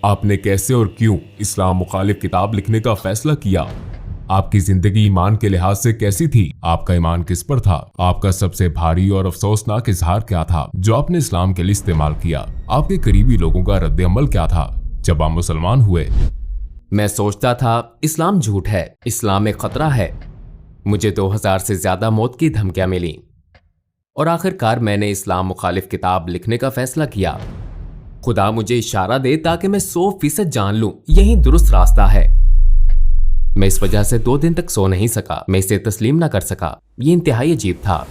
आपने कैसे और क्यों इस्लाम मुखालिफ किताब लिखने का फैसला किया? आपकी जिंदगी ईमान के लिहाज से कैसी थी? आपका ईमान किस पर था? आपका सबसे भारी और अफसोसनाक इजहार क्या था जो आपने इस्लाम के लिए इस्तेमाल किया? आपके करीबी लोगों का रद्द अमल क्या था जब आप मुसलमान हुए? मैं सोचता था इस्लाम झूठ है, इस्लाम एक खतरा है। मुझे 2000 से ज्यादा मौत की धमकियां मिली और आखिरकार मैंने इस्लाम मुखालिफ किताब लिखने का फैसला किया। खुदा मुझे इशारा दे ताकि मैं 100% जान लूं यही दुरुस्त रास्ता है। मैं इस वजह से 2 दिन तक सो नहीं सका। मैं इसे तस्लीम ना कर सका। ये इंतहाई अजीब था।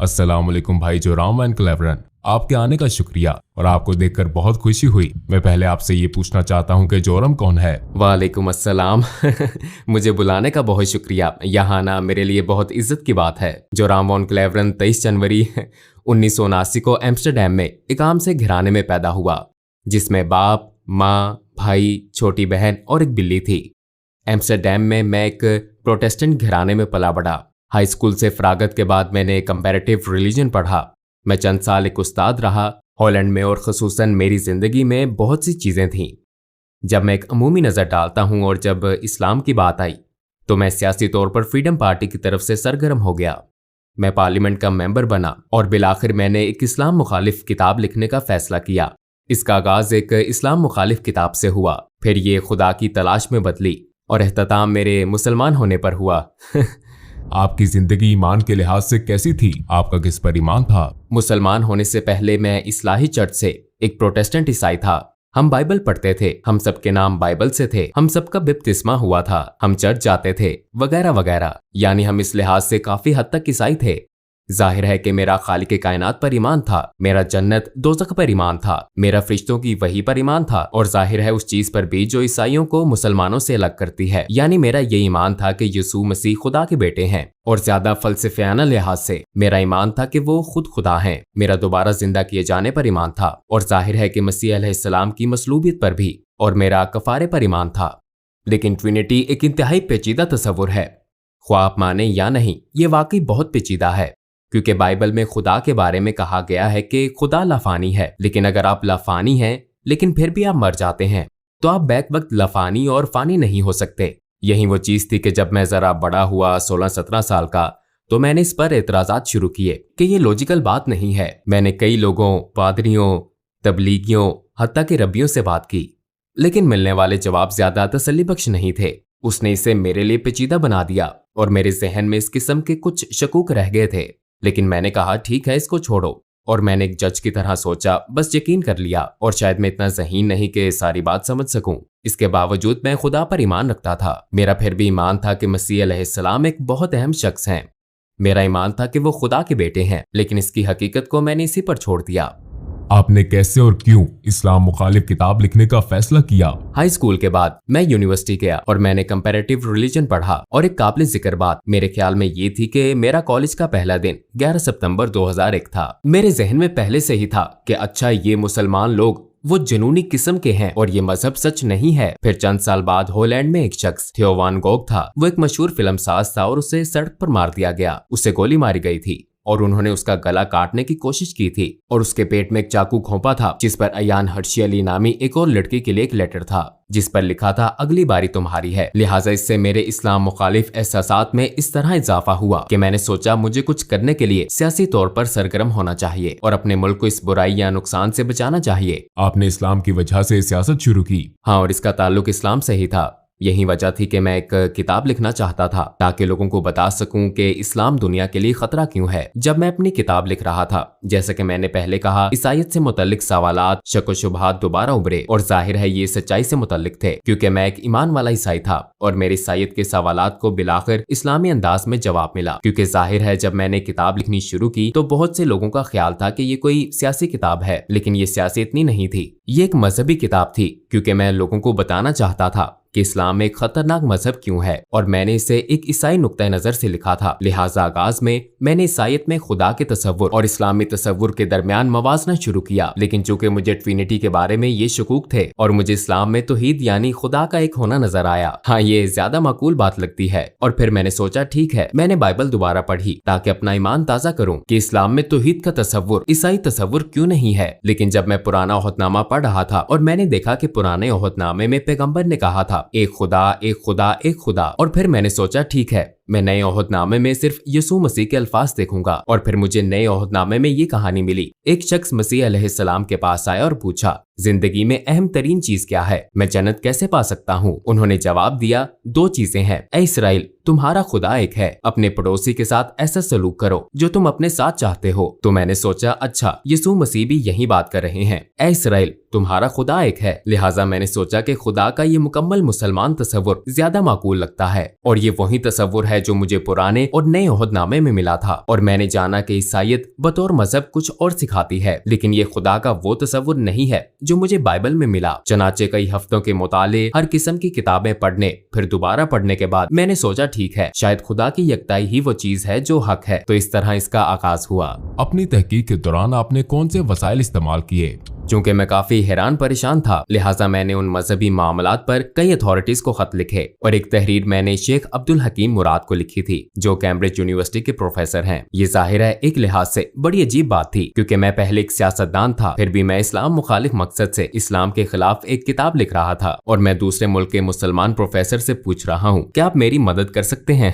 अस्सलाम वालेकुम भाई जोराम एंड क्लेवरन, आपके आने का शुक्रिया और आपको देखकर बहुत खुशी हुई। मैं पहले आपसे ये पूछना चाहता हूँ कि जोरम कौन है? वालेकुम अस्सलाम। मुझे बुलाने का बहुत शुक्रिया। यहाँ आना मेरे लिए बहुत इज्जत की बात है। जोराम वॉन क्लेवरन 23 जनवरी 1979 को एम्स्टरडैम में एक आम से घराने में पैदा हुआ जिसमें बाप, माँ, भाई, छोटी बहन और एक बिल्ली थी। एम्स्टरडैम में मैं एक प्रोटेस्टेंट घराने में पला बढ़ा। हाई स्कूल से फरागत के बाद मैंने कंपैरेटिव रिलीजन पढ़ा। मैं चंद साल एक उस्ताद रहा हॉलैंड में और ख़ुसूसन मेरी ज़िंदगी में बहुत सी चीज़ें थीं। जब मैं एक अमूमी नज़र डालता हूँ और जब इस्लाम की बात आई तो मैं सियासी तौर पर फ्रीडम पार्टी की तरफ से सरगर्म हो गया। मैं पार्लियामेंट का मेंबर बना और बिलाखिर मैंने एक इस्लाम मुखालिफ किताब लिखने का फैसला किया। इसका आगाज़ एक इस्लाम मुखालिफ किताब से हुआ, फिर ये खुदा की तलाश में बदली और एहतताम मेरे मुसलमान होने पर हुआ। आपकी जिंदगी ईमान के लिहाज से कैसी थी? आपका किस पर ईमान था? मुसलमान होने से पहले मैं इस्लाही चर्च से एक प्रोटेस्टेंट ईसाई था। हम बाइबल पढ़ते थे, हम सबके नाम बाइबल से थे, हम सबका बपतिस्मा हुआ था, हम चर्च जाते थे वगैरह वगैरह। यानी हम इस लिहाज से काफी हद तक ईसाई थे। जाहिर है कि मेरा खालिक कायनात पर ईमान था, मेरा जन्नत दोज़ख पर ईमान था, मेरा फरिश्तों की वही पर ईमान था और जाहिर है उस चीज पर भी जो ईसाइयों को मुसलमानों से अलग करती है। यानी मेरा ये ईमान था कि यीशु मसीह खुदा के बेटे हैं और ज्यादा फलसफियाना लिहाज से मेरा ईमान था कि वो खुद खुदा हैं। मेरा दोबारा जिंदा किए जाने पर ईमान था और जाहिर है कि मसीह अलैहिस्सलाम की मसलूबियत पर भी, और मेरा कफारे पर ईमान था। लेकिन ट्रिनिटी एक इंतहाई पेचीदा तस्वुर है, ख्वाह आप माने या नहीं, ये वाकई बहुत पेचीदा है क्योंकि बाइबल में खुदा के बारे में कहा गया है कि खुदा लाफानी है। लेकिन अगर आप लाफानी हैं लेकिन फिर भी आप मर जाते हैं तो आप बैक वक्त लाफानी और फानी नहीं हो सकते। यही वो चीज थी कि जब मैं जरा बड़ा हुआ 16-17 साल का तो मैंने इस पर एतराजात शुरू किए कि ये लॉजिकल बात नहीं है। मैंने कई लोगों, पादरियों, तबलीगियों, हत्ता के रब्बियों से बात की लेकिन मिलने वाले जवाब ज्यादा तसल्ली बख्श नहीं थे। उसने इसे मेरे लिए पेचीदा बना दिया और मेरे जहन में इस किस्म के कुछ शकूक रह गए थे। लेकिन मैंने कहा ठीक है, इसको छोड़ो। और मैंने एक जज की तरह सोचा, बस यकीन कर लिया। और शायद मैं इतना ज़हीन नहीं कि सारी बात समझ सकूं। इसके बावजूद मैं खुदा पर ईमान रखता था। मेरा फिर भी ईमान था कि मसीह अलैहिस्सलाम एक बहुत अहम शख्स हैं। मेरा ईमान था कि वो खुदा के बेटे हैं, लेकिन इसकी हकीकत को मैंने इसी पर छोड़ दिया। आपने कैसे और क्यों इस्लाम मुखालिफ किताब लिखने का फैसला किया? हाई स्कूल के बाद मैं यूनिवर्सिटी गया और मैंने कंपैरेटिव रिलीजन पढ़ा और एक काबिल जिक्र बात मेरे ख्याल में ये थी कि मेरा कॉलेज का पहला दिन 11 सितंबर 2001 था। मेरे जहन में पहले से ही था कि अच्छा, ये मुसलमान लोग वो जुनूनी किस्म के हैं और ये मजहब सच नहीं है। फिर चंद साल बाद हॉलैंड में एक शख्स थियो वान गोग था। वो एक मशहूर फिल्म साज था और उसे सड़क पर मार दिया गया। उसे गोली मारी गई थी और उन्होंने उसका गला काटने की कोशिश की थी और उसके पेट में एक चाकू घोंपा था जिस पर अयान हर्शी अली नामी एक और लड़की के लिए एक लेटर था जिस पर लिखा था अगली बारी तुम्हारी है। लिहाजा इससे मेरे इस्लाम मुखालिफ एहसासात में इस तरह इजाफा हुआ कि मैंने सोचा मुझे कुछ करने के लिए सियासी तौर पर सरगर्म होना चाहिए और अपने मुल्क को इस बुराई या नुकसान से बचाना चाहिए। आपने इस्लाम की वजह से सियासत शुरू की? हाँ, और इसका ताल्लुक इस्लाम से ही था। यही वजह थी कि मैं एक किताब लिखना चाहता था ताकि लोगों को बता सकूं कि इस्लाम दुनिया के लिए खतरा क्यों है। जब मैं अपनी किताब लिख रहा था, जैसे कि मैंने पहले कहा, ईसाईयत से मुतल्लिक सवालात, शक व शुबहात दोबारा उभरे और जाहिर है ये सच्चाई से मुतल्लिक थे क्योंकि मैं एक ईमान वाला ईसाई था और मेरे ईसाईयत के सवालात को बिलाखिर इस्लामी अंदाज में जवाब मिला। क्योंकि जाहिर है जब मैंने किताब लिखनी शुरू की तो बहुत से लोगों का ख्याल था कि ये कोई सियासी किताब है, लेकिन ये सियासी इतनी नहीं थी। ये एक मजहबी किताब थी क्योंकि मैं लोगों को बताना चाहता था कि इस्लाम एक खतरनाक मजहब क्यों है, और मैंने इसे एक ईसाई नुक्ता नजर से लिखा था। लिहाजा आगाज में मैंने ईसाईयत में खुदा के तसव्वुर और इस्लामी तसव्वुर के दरमियान मवाजना शुरू किया, लेकिन चूंकि मुझे ट्रिनिटी के बारे में ये शकूक थे और मुझे इस्लाम में तौहीद यानी खुदा का एक होना नजर आया, हाँ ये ज्यादा माकूल बात लगती है। और फिर मैंने सोचा ठीक है, मैंने बाइबल दोबारा पढ़ी ताकि अपना ईमान ताजा करूं कि इस्लाम में तौहीद का तसव्वुर ईसाई तसव्वुर क्यों नहीं है। लेकिन जब मैं पुराना ओहदनामा पढ़ रहा था और मैंने देखा कि पुराने ओहदनामे में पैगंबर ने कहा था एक खुदा एक खुदा एक खुदा, और फिर मैंने सोचा ठीक है, मैं नए ओहदनामे में सिर्फ यीशु मसीह के अल्फाज देखूंगा। और फिर मुझे नए ओहदनामे में ये कहानी मिली। एक शख्स मसीह अलैहिस्सलाम के पास आया और पूछा, जिंदगी में अहम तरीन चीज क्या है, मैं जन्नत कैसे पा सकता हूँ? उन्होंने जवाब दिया, दो चीजें हैं। ऐ इसराइल, तुम्हारा खुदा एक है, अपने पड़ोसी के साथ ऐसा सलूक करो जो तुम अपने साथ चाहते हो। तो मैंने सोचा अच्छा, यीशु मसीह भी यही बात कर रहे हैं, ऐ इसराइल तुम्हारा खुदा एक है। लिहाजा मैंने सोचा कि खुदा का ये मुकम्मल मुसलमान तसव्वुर ज्यादा माकूल लगता है, और ये वही तसव्वुर है जो मुझे पुराने और नए ओहदनामे में मिला था। और मैंने जाना कि ईसाईयत बतौर मजहब कुछ और सिखाती है, लेकिन ये खुदा का वो तसव्वुर नहीं है जो मुझे बाइबल में मिला। चनाचे कई हफ्तों के मुताले, हर किस्म की किताबें पढ़ने फिर दोबारा पढ़ने के बाद मैंने सोचा ठीक है, शायद खुदा की यकताई ही वो चीज है जो हक है। तो इस तरह इसका आगाज हुआ। अपनी तहकीक के दौरान आपने कौन से वसाइल इस्तेमाल किए? चूंकि मैं काफी हैरान परेशान था, लिहाजा मैंने उन मजहबी मामलात पर कई अथॉरिटीज को खत लिखे, और एक तहरीर मैंने शेख अब्दुल हकीम मुराद को लिखी थी जो कैम्ब्रिज यूनिवर्सिटी के प्रोफेसर हैं। ये जाहिर है एक लिहाज से बड़ी अजीब बात थी, क्योंकि मैं पहले एक सियासतदान था, फिर भी मैं इस्लाम मुखालिफ मकसद से इस्लाम के खिलाफ एक किताब लिख रहा था, और मैं दूसरे मुल्क के मुसलमान प्रोफेसर से पूछ रहा हूँ क्या आप मेरी मदद कर सकते हैं?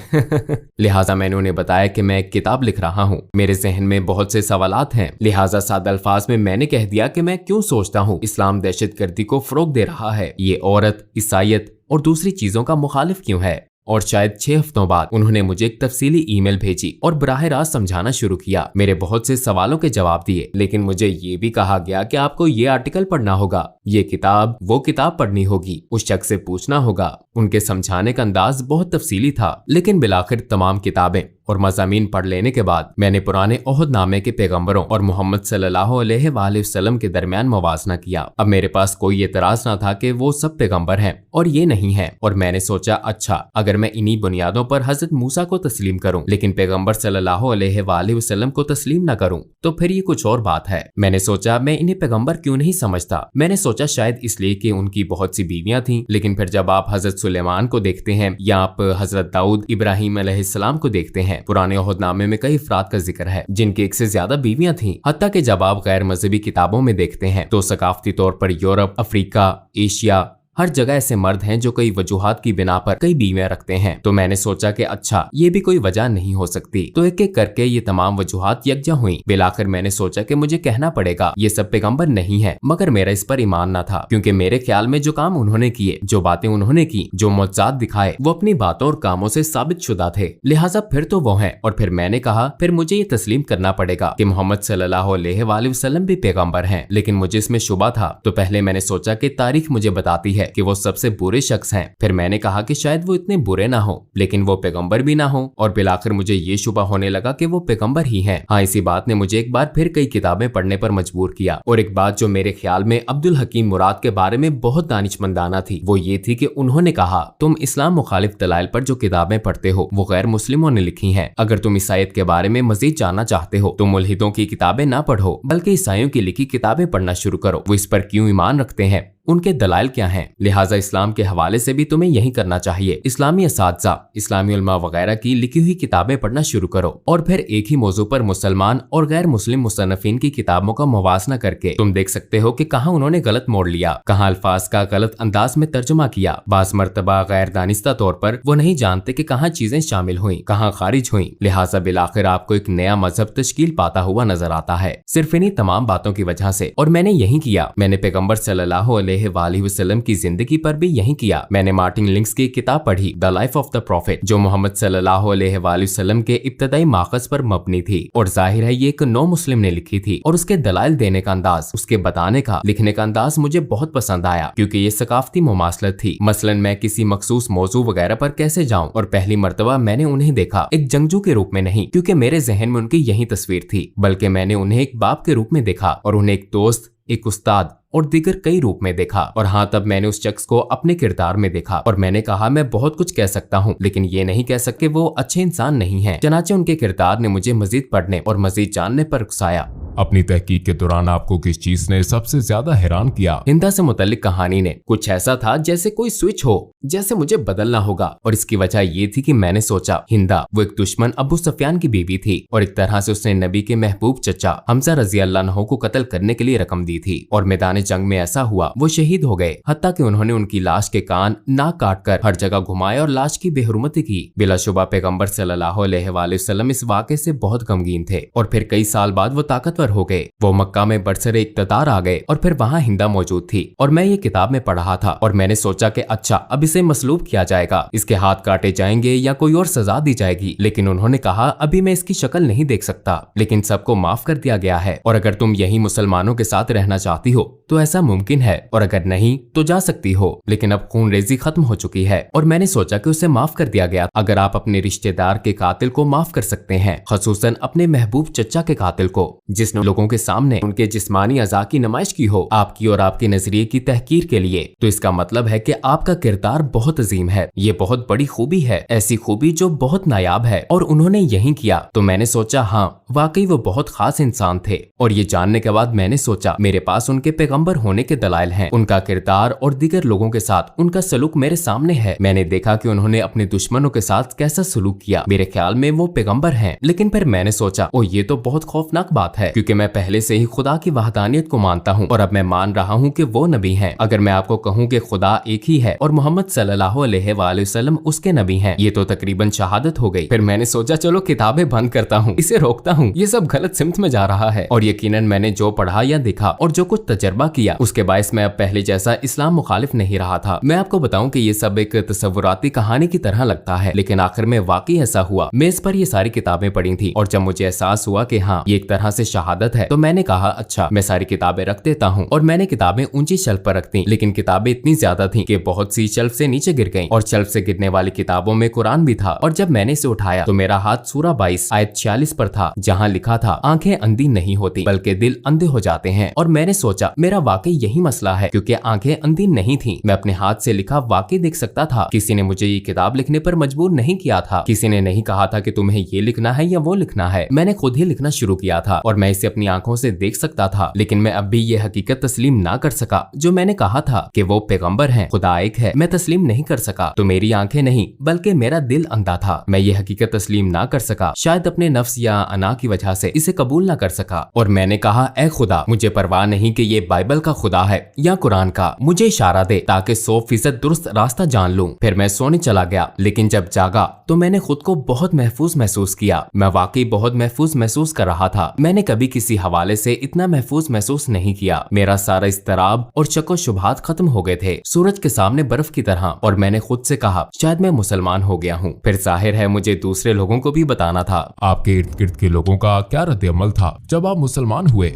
लिहाजा मैंने उन्हें बताया कि मैं एक किताब लिख रहा हूँ, मेरे जहन में बहुत से सवालात हैं। लिहाजा सादा अल्फाज में मैंने कह दिया कि मैं क्यों सोचता हूँ इस्लाम दहशतगर्दी को फरोग दे रहा है, ये औरत, ईसाईयत और दूसरी चीजों का मुखालिफ क्यों है। और शायद 6 हफ्तों बाद उन्होंने मुझे एक तफसीली ईमेल भेजी और बराह रास्त समझाना शुरू किया। मेरे बहुत से सवालों के जवाब दिए, लेकिन मुझे ये भी कहा गया कि आपको ये आर्टिकल पढ़ना होगा, ये किताब वो किताब पढ़नी होगी, उस शख्स से पूछना होगा। उनके समझाने का अंदाज बहुत तफसीली था, लेकिन बिलाखिर तमाम किताबें और मज़ामीन पढ़ लेने के बाद मैंने पुराने ओहदनामे के पैगंबरों और मोहम्मद सल्लल्लाहु अलैहि वसल्लम के दरमियान मवाजना किया। अब मेरे पास कोई एतराज ना था कि वो सब पैगंबर हैं और ये नहीं है, और मैंने सोचा अच्छा, अगर मैं इन्हीं बुनियादों पर हजरत मूसा को तस्लीम करूं लेकिन पैगंबर सल्लल्लाहु अलैहि वसल्लम को तस्लीम ना करूं, तो फिर ये कुछ और बात है। मैंने सोचा मैं इन्हें पैगंबर क्यों नहीं समझता। मैंने सोचा शायद इसलिए कि उनकी बहुत सी बीवियां थीं, लेकिन फिर जब आप हजरत सुलेमान को देखते हैं या आप हजरत दाऊद इब्राहिम अलैहिस्सलाम को देखते हैं, पुराने ओहदनामे में कई अफराद का जिक्र है जिनकी एक से ज्यादा बीवियां थीं। हत्ता कि जब आप गैर मजहबी किताबों में देखते हैं तो सकाफती तौर पर यूरोप, अफ्रीका, एशिया, हर जगह ऐसे मर्द हैं जो कई वजूहात की बिना पर कई बीवियां रखते हैं। तो मैंने सोचा कि अच्छा, ये भी कोई वजह नहीं हो सकती। तो एक एक करके ये तमाम वजूहात यकजा हुई। बिलाखिर मैंने सोचा कि मुझे कहना पड़ेगा ये सब पैगंबर नहीं है, मगर मेरा इस पर ईमान न था, क्योंकि मेरे ख्याल में जो काम उन्होंने किए, जो बातें उन्होंने की, जो मौजज़ात दिखाए, वो अपनी बातों और कामों से साबित शुदा थे। लिहाजा फिर तो वो है। और फिर मैंने कहा फिर मुझे ये तस्लीम करना पड़ेगा कि मोहम्मद सल्लल्लाहु अलैहि वसल्लम भी पैगंबर हैं। लेकिन मुझे इसमें शुबा था। तो पहले मैंने सोचा कि तारीख मुझे बताती है कि वो सबसे बुरे शख्स हैं। फिर मैंने कहा कि शायद वो इतने बुरे ना हो, लेकिन वो पैगंबर भी ना हो, और बिलाखिर मुझे ये शुबा होने लगा कि वो पैगंबर ही हैं। हाँ, इसी बात ने मुझे एक बार फिर कई किताबें पढ़ने पर मजबूर किया। और एक बात जो मेरे ख्याल में अब्दुल हकीम मुराद के बारे में बहुत दानिशमंदाना थी, वो ये थी कि उन्होंने कहा तुम इस्लाम मुखालिफ दलाइल पर जो किताबें पढ़ते हो वो गैर मुस्लिमों ने लिखी हैं। अगर तुम ईसाईयत के बारे में मजीद जानना चाहते हो तो मुल्हिदों की किताबें ना पढ़ो, बल्कि ईसाइयों की लिखी किताबें पढ़ना शुरू करो। वो इस पर क्यों ईमान रखते हैं, उनके दलाइल क्या हैं। लिहाजा इस्लाम के हवाले से भी तुम्हें यही करना चाहिए। इस्लामी असातिज़ा, इस्लामी उलमा वगैरह की लिखी हुई किताबें पढ़ना शुरू करो, और फिर एक ही मौजू पर मुसलमान और गैर मुस्लिम मुसन्नफीन की किताबों का मुवाजना करके तुम देख सकते हो कि कहाँ उन्होंने गलत मोड़ लिया, कहाँ अल्फाज का गलत अंदाज में तर्जुमा किया। बास मर्तबा गैर दानिस्ता तौर पर वो नहीं जानते कि कहाँ चीजें शामिल हुई, कहाँ खारिज हुई। लिहाजा बिलाखिर आपको एक नया मजहब तश्कील पाता हुआ नजर आता है, सिर्फ इन्हीं तमाम बातों की वजह से। और मैंने यही किया। मैंने पैगंबर सल्लल्लाहु अलैहि वसल्लम की जिंदगी पर भी यही किया। मैंने मार्टिन लिंक्स की किताब पढ़ी, the life of the profit, जो मोहम्मद सल्लल्लाहु अलैहि वसल्लम के इब्तदाई माखज़ पर मबनी थी। और जाहिर है ये एक नो मुस्लिम ने लिखी थी, और उसके दलाइल देने का अंदाज, उसके बताने का, लिखने का अंदाज मुझे बहुत पसंद आया, क्योंकि ये सकाफती मुमासलत थी। मसलन मैं किसी मखसूस मौजू वगैरह पर कैसे जाऊं, और पहली मर्तबा मैंने उन्हें देखा एक जंगजू के रूप में नहीं, क्योंकि मेरे जहन में उनकी यही तस्वीर थी, बल्कि मैंने उन्हें एक बाप के रूप में देखा, और उन्हें एक दोस्त, एक उस्ताद और दीगर कई रूप में देखा। और हाँ, तब मैंने उस शख्स को अपने किरदार में देखा और मैंने कहा मैं बहुत कुछ कह सकता हूँ, लेकिन ये नहीं कह सकते वो अच्छे इंसान नहीं है। चनाचे उनके किरदार ने मुझे मजीद पढ़ने और मजीद जानने पर उकसाया। अपनी तहकीक के दौरान आपको किस चीज ने सबसे ज्यादा हैरान किया? हिंदा से मुतल्लिक कहानी ने कुछ ऐसा था जैसे कोई स्विच हो, जैसे मुझे बदलना होगा। और इसकी वजह ये थी कि मैंने सोचा हिंदा वो एक दुश्मन अबू सुफियान की बीवी थी और एक तरह से उसने नबी के महबूब चचा हमजा रजी अल्लाह अन्हु को कत्ल करने के लिए रकम दी थी। और मैदान जंग में ऐसा हुआ वो शहीद हो गए, हत्ता कि उन्होंने उनकी लाश के कान नाक काट कर हर जगह घुमाए और लाश की बेहुरमती की। बिलाशुबा पैगम्बर सल्लल्लाहु अलैहि वसल्लम इस वाक़े से बहुत गमगीन थे और फिर कई साल बाद वो ताकतवर हो गए। वो मक्का में बरसरे इक़्तिदार आ गए और फिर वहाँ हिंदा मौजूद थी और मैं ये किताब में पढ़ रहा था और मैंने सोचा कि अच्छा अब इसे मसलूब किया जाएगा, इसके हाथ काटे जाएंगे या कोई और सजा दी जाएगी। लेकिन उन्होंने कहा अभी मैं इसकी शक्ल नहीं देख सकता, लेकिन सबको माफ कर दिया गया है और अगर तुम यही मुसलमानों के साथ रहना चाहती हो तो ऐसा मुमकिन है और अगर नहीं तो जा सकती हो, लेकिन अब खून रेजी खत्म हो चुकी है। और मैंने सोचा कि उसे माफ कर दिया गया। अगर आप अपने रिश्तेदार के कातिल को माफ कर सकते हैं, खसूसन अपने महबूब चचा के कातिल को जिसने लोगों के सामने उनके जिस्मानी अज़ा की नुमाइश की हो आपकी और आपके नजरिए की तहकीर के लिए, तो इसका मतलब है कि आपका किरदार बहुत अजीम है। ये बहुत बड़ी खूबी है, ऐसी खूबी जो बहुत नायाब है और उन्होंने यही किया। तो मैंने सोचा हाँ वाकई वो बहुत खास इंसान थे। और ये जानने के बाद मैंने सोचा मेरे पास उनके पैगंबर होने के दलाइल हैं। उनका किरदार और दीगर लोगों के साथ उनका सलूक मेरे सामने है। मैंने देखा कि उन्होंने अपने दुश्मनों के साथ कैसा सलूक किया। मेरे ख्याल में वो पैगंबर हैं। लेकिन फिर मैंने सोचा ओ ये तो बहुत खौफनाक बात है, क्योंकि मैं पहले से ही खुदा की वहदानियत को मानता हूँ और अब मैं मान रहा हूँ कि वो नबी हैं। अगर मैं आपको कहूँ कि खुदा एक ही है और मोहम्मद सल्लल्लाहु अलैहि वसल्लम उसके नबी हैं, ये तो तकरीबन शहादत हो गई। फिर मैंने सोचा चलो किताबें बंद करता हूँ, इसे रोकता हूँ, ये सब गलत सिमत में जा रहा है। और यकीनन मैंने जो पढ़ा या देखा और जो कुछ तजर्बा किया उसके बायस मैं अब पहले जैसा इस्लाम मुखालिफ नहीं रहा था। मैं आपको बताऊं कि ये सब एक तसव्वुराती कहानी की तरह लगता है, लेकिन आखिर में वाकई ऐसा हुआ। मेज पर ये सारी किताबें पढ़ी थी और जब मुझे एहसास हुआ कि हाँ ये एक तरह से शहादत है, तो मैंने कहा अच्छा मैं सारी किताबें रख देता हूँ। और मैंने किताबें ऊंची शेल्फ पर रख दी, लेकिन किताबें इतनी ज्यादा थी कि बहुत सी शेल्फ से नीचे गिर गईं और शेल्फ से गिरने वाली किताबों में कुरान भी था। और जब मैंने इसे उठाया तो मेरा हाथ सूरा 22 आयत 46 पर था, जहाँ लिखा था आंखें अंधी नहीं होती बल्कि दिल अंधे हो जाते हैं। और मैंने सोचा मेरा वाकई यही मसला है, क्योंकि आंखें अंधी नहीं थी। मैं अपने हाथ से लिखा वाकई देख सकता था। किसी ने मुझे ये किताब लिखने पर मजबूर नहीं किया था। किसी ने नहीं कहा था कि तुम्हें ये लिखना है या वो लिखना है। मैंने खुद ही लिखना शुरू किया था और मैं इसे अपनी आंखों से देख सकता था। लेकिन मैं अब भी ये हकीकत तस्लीम ना कर सका जो मैंने कहा था कि वो पैगंबर हैं, खुदा एक है। मैं तस्लीम नहीं कर सका। तो मेरी आंखें नहीं बल्कि मेरा दिल अंधा था। मैं ये हकीकत तस्लीम ना कर सका, शायद अपने नफ्स या अना की वजह से इसे कबूल ना कर सका। और मैंने कहा ऐ खुदा, मुझे परवाह नहीं कि ये बाइबल का खुदा है या कुरान का, मुझे इशारा दे ताकि 100% दुरुस्त रास्ता जान लूं। फिर मैं सोने चला गया, लेकिन जब जागा तो मैंने खुद को बहुत महफूज महसूस किया। मैं वाकई बहुत महफूज महसूस कर रहा था। मैंने कभी किसी हवाले से इतना महफूज महसूस नहीं किया। मेरा सारा इस्तराब और शक व शुबहात खत्म हो गए थे, सूरज के सामने बर्फ की तरह। और मैंने खुद से कहा शायद मैं मुसलमान हो गया हूँ। फिर जाहिर है मुझे दूसरे लोगों को भी बताना था। आपके इर्द गिर्द के लोगों का क्या रद्द अमल था जब आप मुसलमान हुए?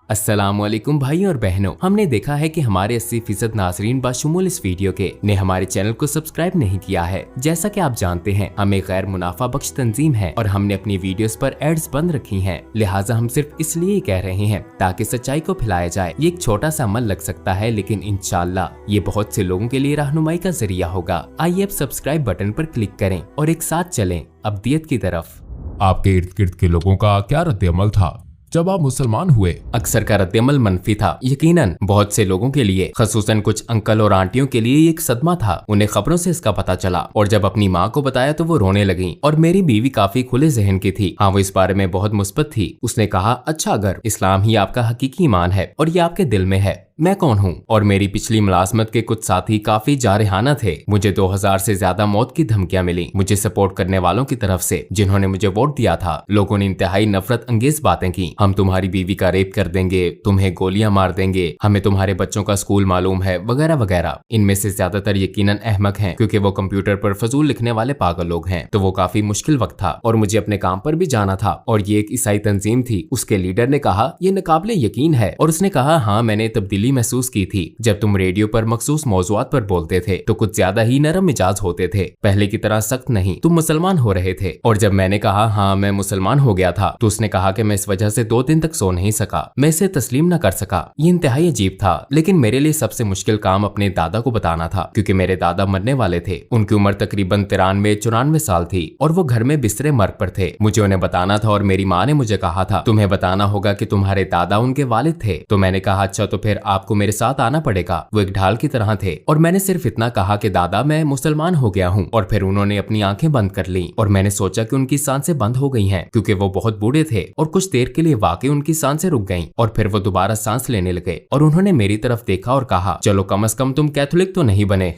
अस्सलामुअलैकुम भाई और बहनों, हमने देखा है कि हमारे 80% नाजरीन बाशुमूल इस वीडियो के ने हमारे चैनल को सब्सक्राइब नहीं किया है। जैसा कि आप जानते हैं हम एक गैर मुनाफा बख्श तंजीम है और हमने अपनी वीडियोस पर एड्स बंद रखी हैं। लिहाजा हम सिर्फ इसलिए कह रहे हैं ताकि सच्चाई को फैलाया जाए। ये एक छोटा सा अमल लग सकता है, लेकिन इंशाअल्लाह ये बहुत से लोगों के लिए रहनुमाई का जरिया होगा। आइए अब सब्सक्राइब बटन पर क्लिक करें और एक साथ चलें अब्दियत की तरफ। आपके इर्द गिर्द के लोगों का क्या रद्द अमल था जब आप मुसलमान हुए? अक्सर का रद्दअमल मनफी था। यकीनन बहुत से लोगों के लिए, खसूसन कुछ अंकल और आंटियों के लिए एक सदमा था। उन्हें खबरों से इसका पता चला और जब अपनी माँ को बताया तो वो रोने लगी। और मेरी बीवी काफी खुले जहन की थी। हाँ, वो इस बारे में बहुत मुस्बत थी। उसने कहा अच्छा अगर इस्लाम ही आपका हकीकी ईमान है और ये आपके दिल में है, मैं कौन हूँ? और मेरी पिछली मुलाजमत के कुछ साथी काफी जारहाना थे। मुझे 2000 से ज्यादा मौत की धमकियां मिली मुझे सपोर्ट करने वालों की तरफ से जिन्होंने मुझे वोट दिया था। लोगों ने इंतहाई नफरत अंगेज बातें की। हम तुम्हारी बीवी का रेप कर देंगे, तुम्हें गोलियां मार देंगे, हमें तुम्हारे बच्चों का स्कूल मालूम है, वगैरह वगैरह। इनमें से ज्यादातर यकीनन अहमक हैं, क्योंकि वो कंप्यूटर पर फजूल लिखने वाले पागल लोग हैं। तो वो काफी मुश्किल वक्त था और मुझे अपने काम पर भी जाना था। और ये एक ईसाई तंजीम थी। उसके लीडर ने कहा ये नाकाबिले यकीन है और उसने कहा हाँ मैंने तब्दीली तब्दीली महसूस की थी जब तुम रेडियो पर मखसूस मौजुआत पर बोलते थे तो कुछ ज्यादा ही नरम मिजाज होते थे, पहले की तरह सख्त नहीं। तुम मुसलमान हो रहे थे। और जब मैंने कहा हाँ मैं मुसलमान हो गया था तो उसने कहा कि मैं इस वजह से 2 दिन तक सो नहीं सका, मैं इसे तस्लीम न कर सका। ये इंतहाई अजीब था, लेकिन मेरे लिए सबसे मुश्किल काम अपने दादा को बताना था क्योंकि मेरे दादा मरने वाले थे। उनकी उम्र तकरीबन 93-94 साल थी और वो घर में बिस्तरे मर्ग पर थे। मुझे उन्हें बताना था और मेरी माँ ने मुझे कहा था तुम्हें बताना होगा कि तुम्हारे दादा उनके वालिद थे। तो मैंने कहा अच्छा तो फिर आपको मेरे साथ आना पड़ेगा। वो एक ढाल की तरह थे और मैंने सिर्फ इतना कहा कि दादा मैं मुसलमान हो गया हूँ और फिर उन्होंने अपनी आंखें बंद कर ली और मैंने सोचा कि उनकी सांसें बंद हो गई हैं क्योंकि वो बहुत बूढ़े थे और कुछ देर के लिए वाकई उनकी सांसें रुक गईं और फिर वो दोबारा सांस लेने लगे और उन्होंने मेरी तरफ देखा और कहा चलो कम से कम तुम कैथोलिक तो नहीं बने।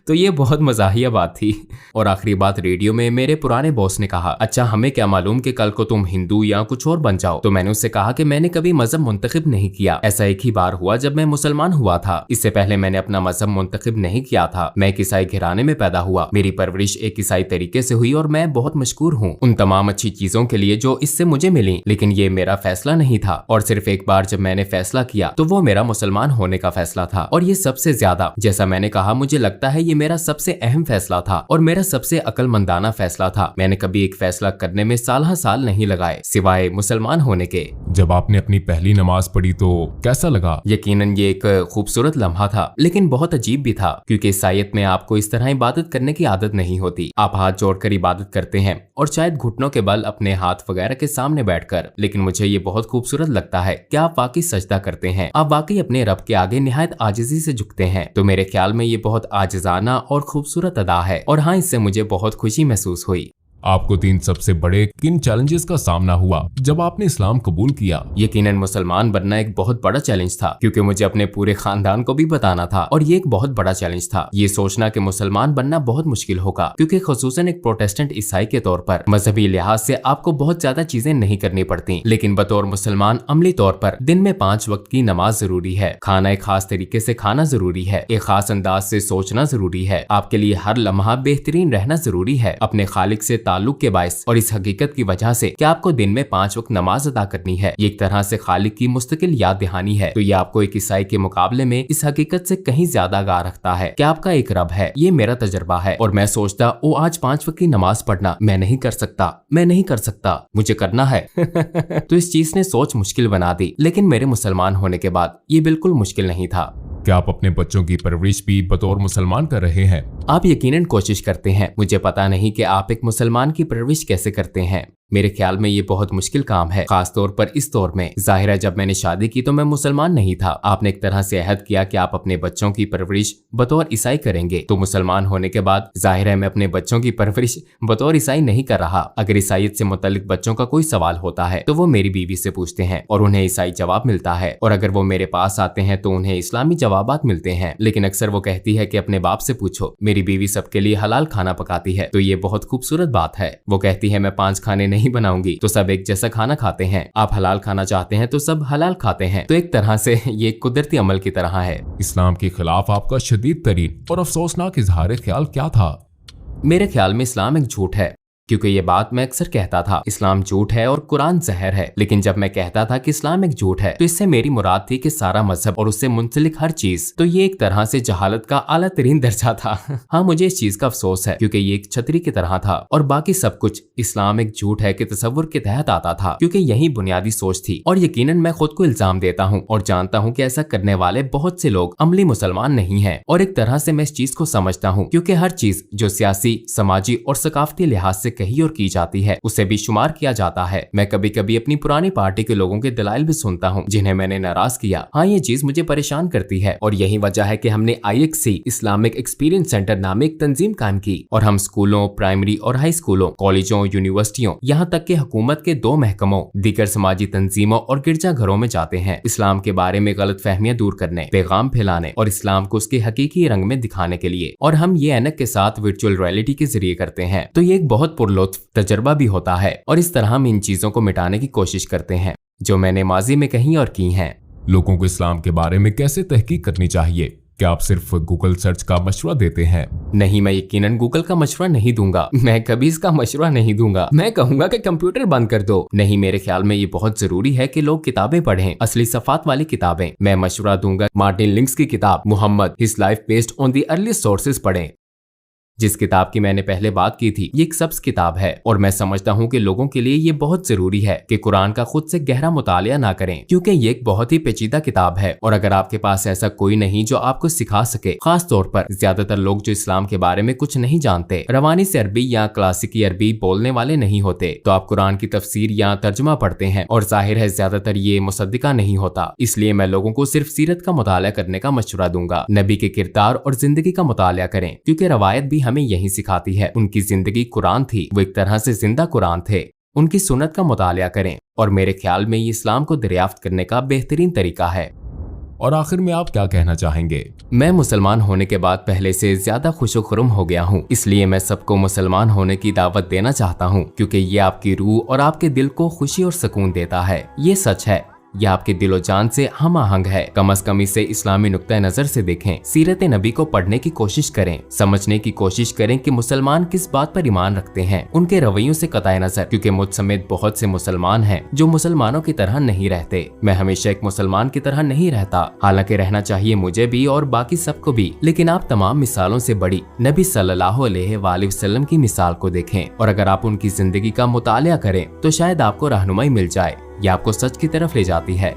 तो ये बहुत मजाहिया बात थी। और आखिरी बात रेडियो में मेरे पुराने बॉस ने कहा अच्छा हमें क्या मालूम कि कल को तुम हिंदू या कुछ और बन जाओ। तो मैंने उससे कहा कि मैंने कभी मजहब मुंतखब नहीं किया, ऐसा एक ही बार हुआ जब मैं मुसलमान हुआ था। इससे पहले मैंने अपना मजहब मुंतखब नहीं किया था। मैं एक ईसाई घराने में पैदा हुआ, मेरी परवरिश एक ईसाई तरीके से हुई और मैं बहुत मशकूर हूँ उन तमाम अच्छी चीजों के लिए जो इससे मुझे मिली। लेकिन ये मेरा फैसला नहीं था और सिर्फ एक बार जब मैंने फैसला किया तो वो मेरा मुसलमान होने का फैसला था। और ये सबसे ज्यादा, जैसा मैंने कहा, मुझे लगता है ये मेरा सबसे अहम फैसला था और मेरा सबसे अक्लमंदाना फैसला था। मैंने कभी एक फैसला करने में साल नहीं लगाए सिवाय मुसलमान होने के। जब आपने अपनी पहली नमाज पढ़ी तो कैसा लगा? यकीनन ये एक खूबसूरत लम्हा था लेकिन बहुत अजीब भी था क्योंकि ईसाईयत में आपको इस तरह इबादत करने की आदत नहीं होती। आप हाथ जोड़कर इबादत करते हैं और शायद घुटनों के बल अपने हाथ वगैरह के सामने बैठकर। लेकिन मुझे ये बहुत खूबसूरत लगता है कि आप वाकई सजदा करते हैं, आप वाकई अपने रब के आगे निहायत आजिजी से झुकते हैं। तो मेरे ख्याल में ये बहुत आजिजाना और खूबसूरत अदा है और हाँ इससे मुझे बहुत खुशी महसूस हुई। आपको 3 सबसे बड़े किन चैलेंजेस का सामना हुआ जब आपने इस्लाम कबूल किया? यकीनन मुसलमान बनना एक बहुत बड़ा चैलेंज था क्योंकि मुझे अपने पूरे खानदान को भी बताना था और ये एक बहुत बड़ा चैलेंज था ये सोचना कि मुसलमान बनना बहुत मुश्किल होगा क्योंकि खुसूसन एक प्रोटेस्टेंट ईसाई के तौर पर मजहबी लिहाज से आपको बहुत ज्यादा चीजें नहीं करनी पड़ती, लेकिन बतौर मुसलमान अमली तौर पर दिन में 5 वक्त की नमाज जरूरी है, खाना एक खास तरीके से खाना जरूरी है, एक खास अंदाज से सोचना जरूरी है, आपके लिए हर लम्हा बेहतरीन रहना जरूरी है अपने खालिक से ताल्लुक के बायस और इस हकीकत की वजह से कि आपको दिन में 5 वक्त नमाज अदा करनी है। ये एक तरह से खालिक की मुस्तकिल याद दहानी है। तो ये आपको एक ईसाई के मुकाबले में इस हकीकत से कहीं ज्यादा आगाह रखता है कि आपका एक रब है। ये मेरा तजर्बा है और मैं सोचता ओ आज 5 वक्त की नमाज पढ़ना मैं नहीं कर सकता, मुझे करना है। तो इस चीज ने सोच मुश्किल बना दी, लेकिन मेरे मुसलमान होने के बाद ये बिल्कुल मुश्किल नहीं था। क्या आप अपने बच्चों की परवरिश भी बतौर मुसलमान कर रहे हैं? आप यकीनन कोशिश करते हैं। मुझे पता नहीं कि आप एक मुसलमान की परवरिश कैसे करते हैं। मेरे ख्याल में ये बहुत मुश्किल काम है, खास तौर पर इस दौर में। जाहिर है जब मैंने शादी की तो मैं मुसलमान नहीं था। आपने एक तरह से अहद किया कि आप अपने बच्चों की परवरिश बतौर ईसाई करेंगे, तो मुसलमान होने के बाद जाहिर है मैं अपने बच्चों की परवरिश बतौर ईसाई नहीं कर रहा। अगर ईसाईयत से मुतल्लिक बच्चों का कोई सवाल होता है तो वो मेरी बीवी से पूछते हैं और उन्हें ईसाई जवाब मिलता है, और अगर वो मेरे पास आते हैं तो उन्हें इस्लामी जवाबात मिलते हैं। लेकिन अक्सर वो कहती है कि अपने बाप से पूछो। मेरी बीवी सबके लिए हलाल खाना पकाती है, तो ये बहुत खूबसूरत बात है। वो कहती है मैं 5 खाने नहीं बनाऊंगी तो सब एक जैसा खाना खाते हैं। आप हलाल खाना चाहते हैं तो सब हलाल खाते हैं। तो एक तरह से ये कुदरती अमल की तरह है। इस्लाम के खिलाफ आपका शदीद तरीन और अफसोसनाक इजहार ख्याल क्या था? मेरे ख्याल में इस्लाम एक झूठ है, क्योंकि ये बात मैं अक्सर कहता था इस्लाम झूठ है और कुरान जहर है। लेकिन जब मैं कहता था कि इस्लाम एक झूठ है तो इससे मेरी मुराद थी कि सारा मजहब और उससे मुंसलिक हर चीज। तो ये एक तरह से जहालत का आला तरीन दर्जा था। हाँ मुझे इस चीज का अफसोस है क्योंकि ये एक छतरी की तरह था और बाकी सब कुछ इस्लाम एक झूठ है कि तसव्वुर के तहत आता था, क्योंकि यही बुनियादी सोच थी। और यकीनन मैं खुद को इल्जाम देता हूँ और जानता हूँ कि ऐसा करने वाले बहुत से लोग अमली मुसलमान नहीं है। और एक तरह से मैं इस चीज को समझता हूँ क्योंकि हर चीज जो सियासी, समाजी और सकाफती लिहाज से कही और की जाती है उसे भी शुमार किया जाता है। मैं कभी कभी अपनी पुरानी पार्टी के लोगों के दलाइल भी सुनता हूँ जिन्हें मैंने नाराज किया। हाँ ये चीज मुझे परेशान करती है और यही वजह है कि हमने IXC इस्लामिक एक्सपीरियंस सेंटर नामे एक तंजीम कायम की और हम स्कूलों, प्राइमरी और हाई स्कूलों, कॉलेजों, यूनिवर्सिटियों, यहाँ तक कि हुकूमत के 2 महकमों, दीगर समाजी तंजीमों और गिरजा घरों में जाते हैं इस्लाम के बारे में गलत फहमियां दूर करने, पैगाम फैलाने और इस्लाम को उसके हकीकी रंग में दिखाने के लिए। और हम ये ऐनक के साथ वर्चुअल रियलिटी के जरिए करते हैं। तो ये एक बहुत पुरलुत्फ तजर्बा भी होता है और इस तरह हम इन चीजों को मिटाने की कोशिश करते हैं जो मैंने माजी में कही और की हैं। लोगों को इस्लाम के बारे में कैसे तहकीक करनी चाहिए? क्या आप सिर्फ गूगल सर्च का मशवरा देते हैं? नहीं, मैं यकीनन गूगल का मशवरा नहीं दूंगा। मैं कभी इसका मशवरा नहीं दूंगा। मैं कहूंगा कि कंप्यूटर बंद कर दो। नहीं, मेरे ख्याल में ये बहुत जरूरी है कि लोग किताबें पढ़ें, असली सफात वाली किताबें। मैं मशवरा दूंगा मार्टिन लिंक्स की किताब Muhammad his life based on the early sources पढ़ें। जिस किताब की मैंने पहले बात की थी, ये एक सब्ज किताब है और मैं समझता हूँ कि लोगों के लिए ये बहुत जरूरी है कि कुरान का खुद से गहरा मुतालिया ना करें, क्योंकि ये एक बहुत ही पेचीदा किताब है। और अगर आपके पास ऐसा कोई नहीं जो आपको सिखा सके, खास तौर पर ज्यादातर लोग जो इस्लाम के बारे में कुछ नहीं जानते, रवानी से अरबी या क्लासिकी अरबी बोलने वाले नहीं होते, तो आप कुरान की तफसीर या तर्जुमा पढ़ते हैं और जाहिर है ज्यादातर ये मुसद्दिका नहीं होता। इसलिए मैं लोगों को सिर्फ सीरत का मुतालिया करने का मशवरा दूंगा। नबी के किरदार और जिंदगी का मुतालिया करें, क्योंकि रवायत भी हमें यही सिखाती है। उनकी जिंदगी कुरान थी, वो एक तरह से जिंदा कुरान थे। उनकी सुन्नत का मुतालिया करें और मेरे ख्याल में ये इस्लाम को दरियाफ्त करने का बेहतरीन तरीका है। और आखिर में आप क्या कहना चाहेंगे? मैं मुसलमान होने के बाद पहले से ज्यादा खुशो-खुर्म हो गया हूँ, इसलिए मैं सबको मुसलमान होने की दावत देना चाहता हूँ, क्योंकि ये आपकी रूह और आपके दिल को खुशी और सुकून देता है। ये सच है, यह आपके दिलो जान से हम आहंग है। कम अज कम इसे इस्लामी नुक्ता नजर से देखें, सीरत नबी को पढ़ने की कोशिश करें, समझने की कोशिश करें कि मुसलमान किस बात पर ईमान रखते हैं, उनके रवैयों से कताए नजर, क्योंकि मुझ समेत बहुत से मुसलमान हैं जो मुसलमानों की तरह नहीं रहते। मैं हमेशा एक मुसलमान की तरह नहीं रहता, हालांकि रहना चाहिए मुझे भी और बाकी सबको भी, लेकिन आप तमाम मिसालों से बड़ी नबी सल्लल्लाहु अलैहि वसल्लम की मिसाल को देखें और अगर आप उनकी जिंदगी का मुतालिया करें तो शायद आपको रहनुमाई मिल जाए। यह आपको सच की तरफ ले जाती है।